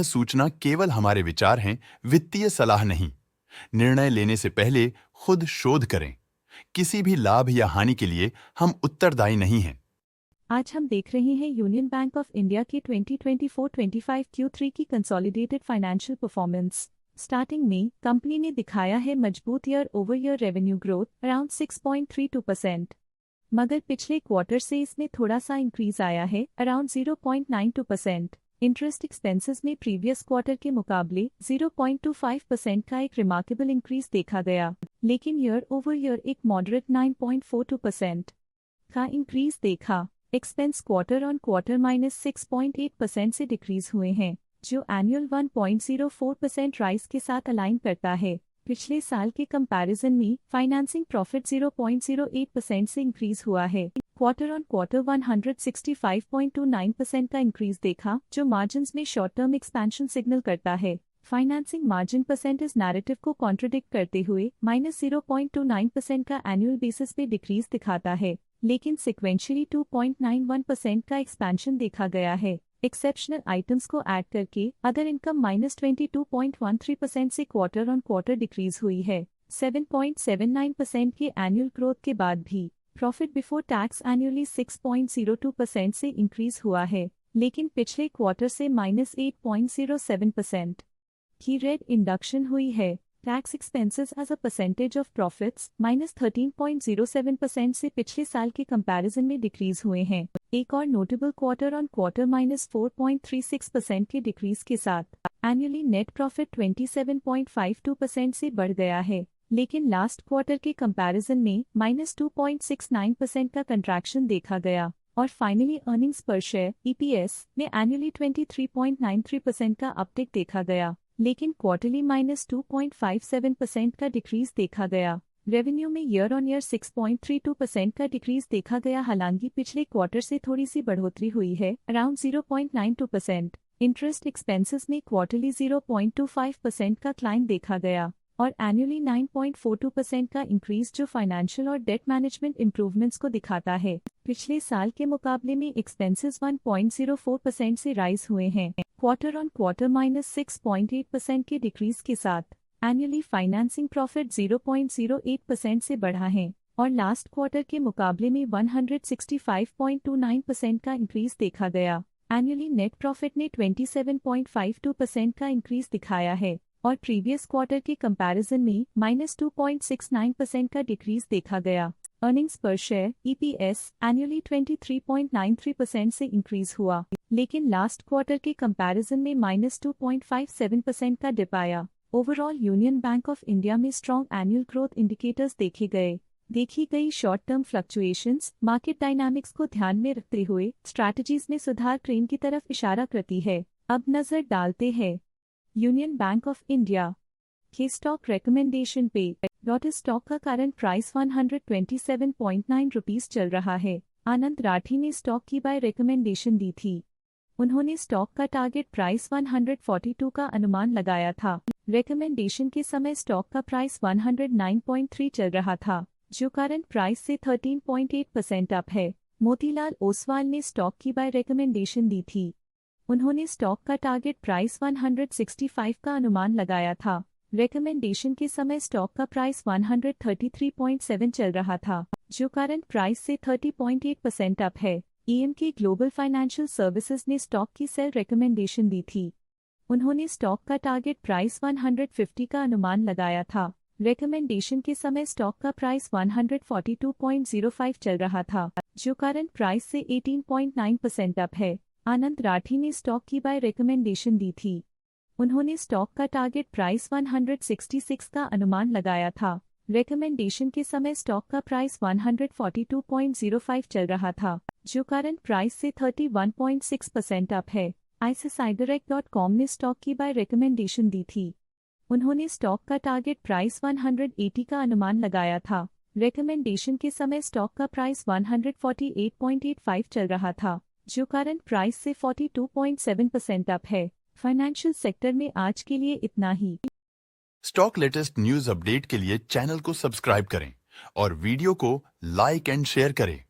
सूचना केवल हमारे विचार हैं, वित्तीय सलाह नहीं। निर्णय लेने से पहले खुद शोध करें। किसी भी लाभ या हानि के लिए हम उत्तरदायी नहीं हैं। आज हम देख रहे हैं यूनियन बैंक ऑफ इंडिया के 2024-25 Q3 की कंसोलिडेटेड फाइनेंशियल परफॉर्मेंस। स्टार्टिंग में कंपनी ने दिखाया है मजबूत year over year revenue growth around 6.32%, मगर पिछले क्वार्टर से इसमें थोड़ा सा इंक्रीज आया है अराउंड 0.92%। इंटरेस्ट एक्सपेंसेस में प्रीवियस क्वार्टर के मुकाबले 0.25% का एक रिमार्केबल इंक्रीज देखा गया, लेकिन ईयर ओवर ईयर एक मॉडरेट 9.42% का इंक्रीज देखा। एक्सपेंस क्वार्टर ऑन क्वार्टर -6.8% से डिक्रीज हुए हैं, जो एनुअल 1.04% राइज के साथ अलाइन करता है। पिछले साल के कंपैरिजन में फाइनेंसिंग प्रॉफिट 0.08% से इंक्रीज हुआ है। क्वार्टर ऑन क्वार्टर 165.29% का इंक्रीज देखा, जो मार्जिन्स में शॉर्ट टर्म एक्सपेंशन सिग्नल करता है। फाइनेंसिंग मार्जिन परसेंटेज नैरेटिव को कॉन्ट्रडिक्ट करते हुए -0.29% का एनुअल बेसिस पे डिक्रीज दिखाता है, लेकिन सिक्वेंशियली 2.91% का एक्सपेंशन देखा गया है। एक्सेप्शनल आइटम्स को ऐड करके अदर इनकम -22.13% से क्वार्टर ऑन क्वार्टर डिक्रीज हुई है। 7.79% के एनुअल ग्रोथ के बाद भी प्रॉफिट बिफोर टैक्स एनुअली 6.02% से इंक्रीज हुआ है, लेकिन पिछले क्वार्टर से -8.07% की रेट इंडक्शन हुई है। Tax expenses as a percentage of profits -13.07% से पिछले साल के कंपैरिजन में डिक्रीज हुए हैं। एक और नोटेबल क्वार्टर ऑन क्वार्टर -4.36% के डिक्रीज के साथ एनुअली नेट प्रॉफिट 27.52% से बढ़ गया है, लेकिन लास्ट क्वार्टर के कंपैरिजन में -2.69% का कंट्रैक्शन देखा गया। और फाइनली अर्निंग्स पर शेयर EPS में एनुअली 23.93% का अपटिक देखा गया, लेकिन क्वार्टरली -2.57% का डिक्रीज देखा गया। रेवेन्यू में ईयर ऑन ईयर 6.32% का डिक्रीज देखा गया, हालांकि पिछले क्वार्टर से थोड़ी सी बढ़ोतरी हुई है अराउंड 0.92%। इंटरेस्ट एक्सपेंसेस में क्वार्टरली 0.25% का क्लाइम देखा गया और एनुअली 9.42% का इंक्रीज, जो फाइनेंशियल और डेट मैनेजमेंट इंप्रूवमेंट्स को दिखाता है। पिछले साल के मुकाबले में एक्सपेंसेस 1.04% से राइज हुए हैं। क्वार्टर ऑन क्वार्टर -6.8% के डिक्रीज के साथ एनुअली फाइनेंसिंग प्रॉफिट 0.08% से बढ़ा है और लास्ट क्वार्टर के मुकाबले में 165.29% का इंक्रीज देखा गया। एनुअली नेट प्रॉफिट ने 27.52% का इंक्रीज दिखाया है और प्रीवियस क्वार्टर के कंपैरिजन में -2.69% का डिक्रीज देखा गया। अर्निंग्स पर शेयर EPS एनुअली 23.93% से इंक्रीज हुआ, लेकिन लास्ट क्वार्टर के कंपैरिजन में -2.57% का डिप आया। Overall union bank of India में स्ट्रॉन्ग एनुअल ग्रोथ इंडिकेटर्स देखी गई short term fluctuations market dynamics को ध्यान में रखते हुए स्ट्रैटेजीज में सुधार ट्रेंड की तरफ इशारा करती है। अब नजर डालते हैं यूनियन बैंक ऑफ इंडिया के स्टॉक रिकमेंडेशन पे। स्टॉक का करंट प्राइस 127.9 रुपीस चल रहा है। आनंद राठी ने स्टॉक की बाय रिकमेंडेशन दी थी। उन्होंने स्टॉक का टारगेट प्राइस 142 का अनुमान लगाया था। रिकमेंडेशन के समय स्टॉक का प्राइस 109.3 चल रहा था, जो करंट प्राइस से 13.8% अप है। मोतीलाल ओसवाल ने स्टॉक की बाय रिकमेंडेशन दी थी। उन्होंने स्टॉक का टारगेट प्राइस 165 का अनुमान लगाया था। रिकमेंडेशन के समय स्टॉक का प्राइस 133.7 चल रहा था, जो करंट प्राइस से 30.8% अप है। EMK ग्लोबल फाइनेंशियल सर्विसेज ने स्टॉक की सेल रिकमेंडेशन दी थी। उन्होंने स्टॉक का टारगेट प्राइस 150 का अनुमान लगाया था। रिकमेंडेशन के समय स्टॉक का प्राइस 142.05 चल रहा था, जो करंट प्राइस से 18.9% अप है। आनंद राठी ने स्टॉक की बाय रिकमेंडेशन दी थी। उन्होंने स्टॉक का टारगेट प्राइस 166 का अनुमान लगाया था। रिकमेंडेशन के समय स्टॉक का प्राइस 142.05 चल रहा था, जो करंट प्राइस से 31.6% अप है। ICICIdirect.com ने स्टॉक की बाय रिकमेंडेशन दी थी। उन्होंने स्टॉक का टारगेट प्राइस 180 का अनुमान लगाया था। रिकमेंडेशन के समय स्टॉक का प्राइस 148.85 चल रहा था, जो करंट प्राइस से 42.7% अप है। फाइनेंशियल सेक्टर में आज के लिए इतना ही। स्टॉक लेटेस्ट न्यूज अपडेट के लिए चैनल को सब्सक्राइब करें और वीडियो को लाइक एंड शेयर करें।